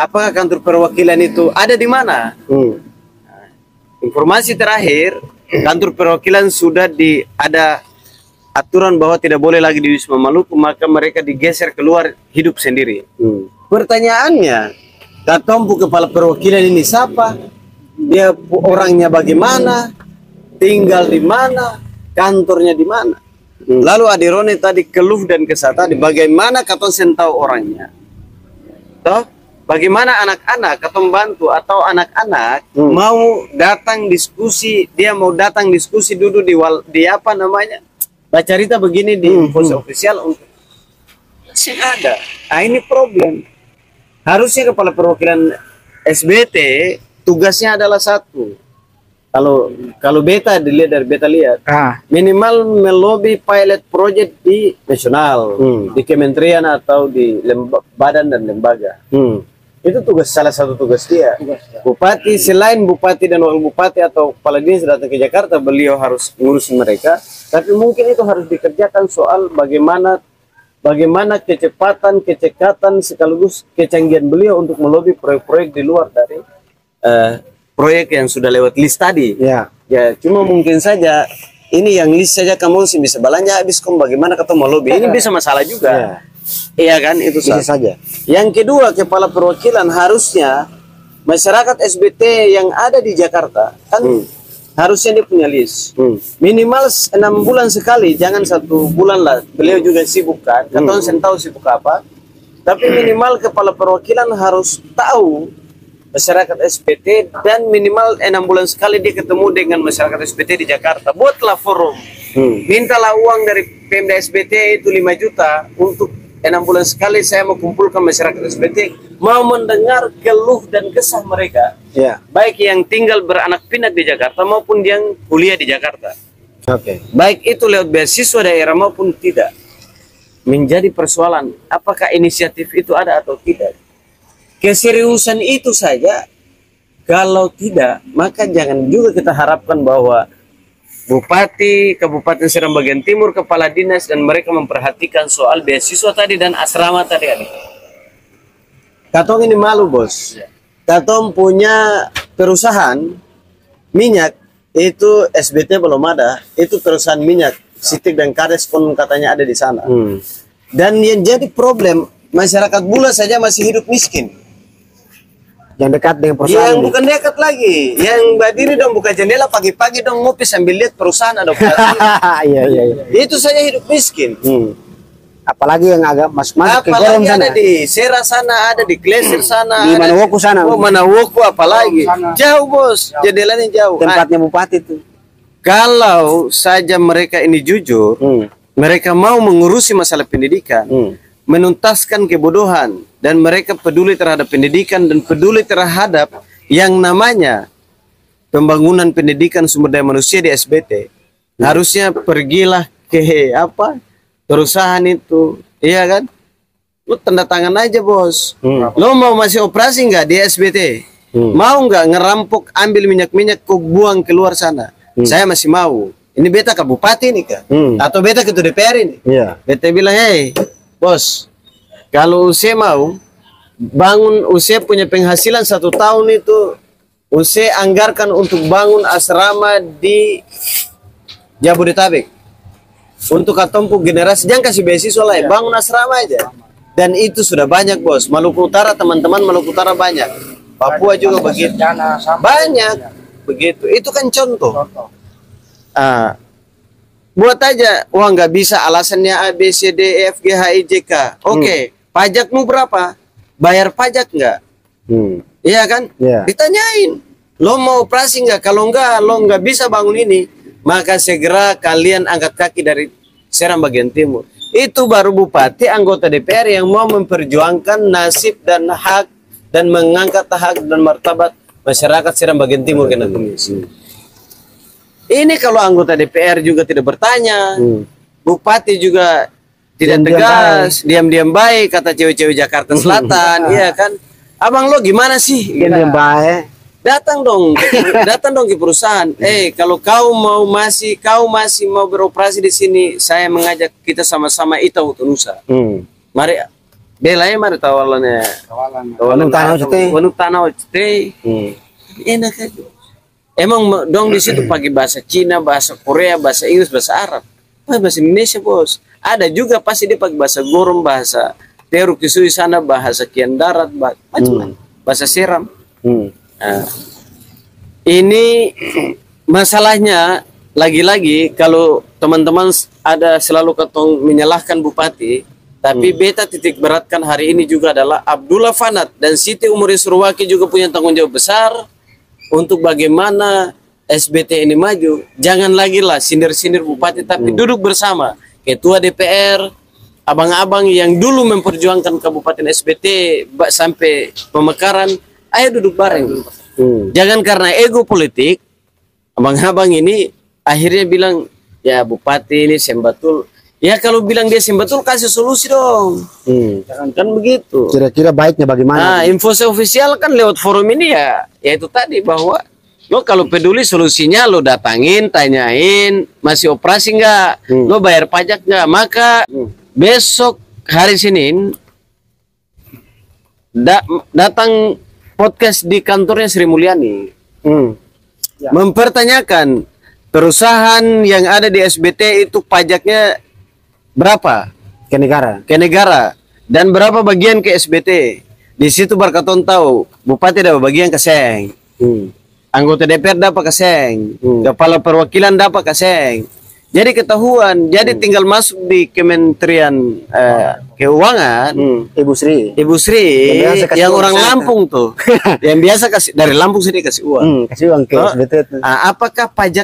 apakah kantor perwakilan itu ada di mana? Informasi terakhir, kantor perwakilan sudah ada aturan bahwa tidak boleh lagi di Wisma Maluku, maka mereka digeser keluar hidup sendiri. Pertanyaannya, Katompu kepala perwakilan ini siapa? Dia orangnya bagaimana? Tinggal di mana? Kantornya di mana? Lalu Adirone tadi keluh dan kesah tadi, bagaimana Katon sentau orangnya? Toh, bagaimana anak-anak Katon bantu atau anak-anak mau datang diskusi, dia mau datang diskusi duduk di apa namanya? Baca cerita begini di pos ofisial untuk masih ada. Nah, ini problem. Harusnya kepala perwakilan SBT tugasnya adalah satu. Kalau beta dilihat dari beta lihat, minimal melobi pilot project di nasional, di kementerian atau di badan dan lembaga. Itu salah satu tugas dia. Bupati, selain bupati dan wakil bupati atau kepala dinas datang ke Jakarta, beliau harus ngurusin mereka. Tapi mungkin itu harus dikerjakan soal bagaimana kecepatan, kecekatan sekaligus kecanggihan beliau untuk melobi proyek-proyek di luar dari proyek yang sudah lewat list tadi. Ya, cuma mungkin saja ini yang list saja kamu sih bisa belanja habis, kamu bagaimana ketemu melobi ini bisa masalah juga. Iya kan, itu bisa saja. Yang kedua, kepala perwakilan harusnya masyarakat SBT yang ada di Jakarta kan harusnya dia punya list. Minimal 6 bulan sekali, jangan 1 bulan lah. Beliau juga sibuk kan, Katon sentau sibuk apa. Tapi minimal kepala perwakilan harus tahu masyarakat SBT dan minimal 6 bulan sekali dia ketemu dengan masyarakat SBT di Jakarta. Buatlah forum. Mintalah uang dari Pemda SBT itu 5 juta untuk 6 bulan sekali saya mau kumpulkan masyarakat SBT, mau mendengar keluh dan kesah mereka, baik yang tinggal beranak pinak di Jakarta maupun yang kuliah di Jakarta. Baik itu lewat beasiswa daerah maupun tidak. Menjadi persoalan apakah inisiatif itu ada atau tidak. Keseriusan itu saja, kalau tidak maka jangan juga kita harapkan bahwa Bupati, Kabupaten Seram bagian Timur, kepala dinas dan mereka memperhatikan soal beasiswa tadi dan asrama tadi. Katong ini malu bos. Katong punya perusahaan minyak itu SBT belum ada, itu perusahaan minyak Sitik dan Kades pun katanya ada di sana. Dan yang jadi problem masyarakat Bula saja masih hidup miskin. Yang dekat dengan perusahaan. Yang bukan dekat lagi, yang berdiri dong buka jendela pagi-pagi dong ngopi sambil lihat perusahaan ada operasi. Iya. Itu saja hidup miskin. Apalagi yang agak masuk ke gorong sana. Ada di Sera sana, ada di Klesir sana, di Manawoku sana. Oh, Manawoku apalagi. Jauh bos, jendelanya jauh. Tempatnya bupati itu. Kalau saja mereka ini jujur, mereka mau mengurusi masalah pendidikan, menuntaskan kebodohan, dan mereka peduli terhadap pendidikan dan peduli terhadap yang namanya pembangunan pendidikan sumber daya manusia di SBT. Harusnya pergilah ke perusahaan itu, iya kan? Lu tanda tangan aja bos. Lo mau masih operasi nggak di SBT? Mau nggak ngerampok, ambil minyak-minyak kok buang keluar sana? Saya masih mau. Ini beta ke bupati nih kak, atau beta ke DPR ini. Beta bilang, hey bos, kalau Use mau bangun, Use punya penghasilan 1 tahun itu Use anggarkan untuk bangun asrama di Jabodetabek untuk Katompu generasi, jangan kasih beasiswa lah, bangun asrama aja. Dan itu sudah banyak bos. Maluku Utara, teman-teman Maluku Utara banyak, Papua juga begitu, banyak begitu. Itu kan contoh. Buat aja, wah nggak bisa alasannya A B C D E F G H I J K. Oke, pajakmu berapa? Bayar pajak nggak? Iya kan? Ditanyain, lo mau operasi nggak? Kalau nggak, lo nggak bisa bangun ini, maka segera kalian angkat kaki dari Seram bagian Timur. Itu baru bupati, anggota DPR yang mau memperjuangkan nasib dan hak dan mengangkat hak dan martabat masyarakat Seram bagian Timur ke Indonesia. Ini kalau anggota DPR juga tidak bertanya, bupati juga tidak tegas, diam-diam baik, kata cewek-cewek Jakarta Selatan, iya kan? Abang lo gimana sih? Diam-diam baik. Datang dong ke perusahaan. Kalau kau masih mau beroperasi di sini, saya mengajak kita sama-sama Ita Utunusa. Mari Belanya mah tawalannya. Wanung tanah teh. Wanung tanah teh. Enak aja. Emang dong di situ pakai bahasa Cina, bahasa Korea, bahasa Inggris, bahasa Arab. Bahasa Indonesia bos. Ada juga pasti dia pakai bahasa Gorom, bahasa Teru Kisui sana, bahasa Kian Darat, macam bahasa Seram. Nah, ini masalahnya lagi-lagi kalau teman-teman ada selalu ketong menyalahkan bupati, tapi beta titik beratkan hari ini juga adalah Abdullah Fanat dan Siti Umuri Surwaki juga punya tanggung jawab besar untuk bagaimana SBT ini maju. Jangan lagi lah sindir-sindir bupati, tapi duduk bersama ketua DPR, abang-abang yang dulu memperjuangkan Kabupaten SBT sampai pemekaran, ayo duduk bareng. Jangan karena ego politik, abang-abang ini akhirnya bilang, ya bupati ini sembatul. Ya kalau bilang dia sembatul, kasih solusi dong. Kan begitu. Kira-kira baiknya bagaimana? Nah, info official kan lewat forum ini ya itu tadi bahwa lo kalau peduli solusinya lo datangin, tanyain masih operasi nggak, lo bayar pajak nggak, maka besok hari Senin datang podcast di kantornya Sri Mulyani, mempertanyakan perusahaan yang ada di SBT itu pajaknya berapa ke negara dan berapa bagian ke SBT. Di situ berkaton tahu bupati dapat bagian keseng, anggota DPR dapat keseng, kepala perwakilan dapat keseng. Jadi ketahuan, jadi tinggal masuk di Kementerian Keuangan, Ibu Sri yang orang Lampung tuh, yang biasa kasih dari Lampung sini kasih uang, kasih uang ke SBT. Apakah pajak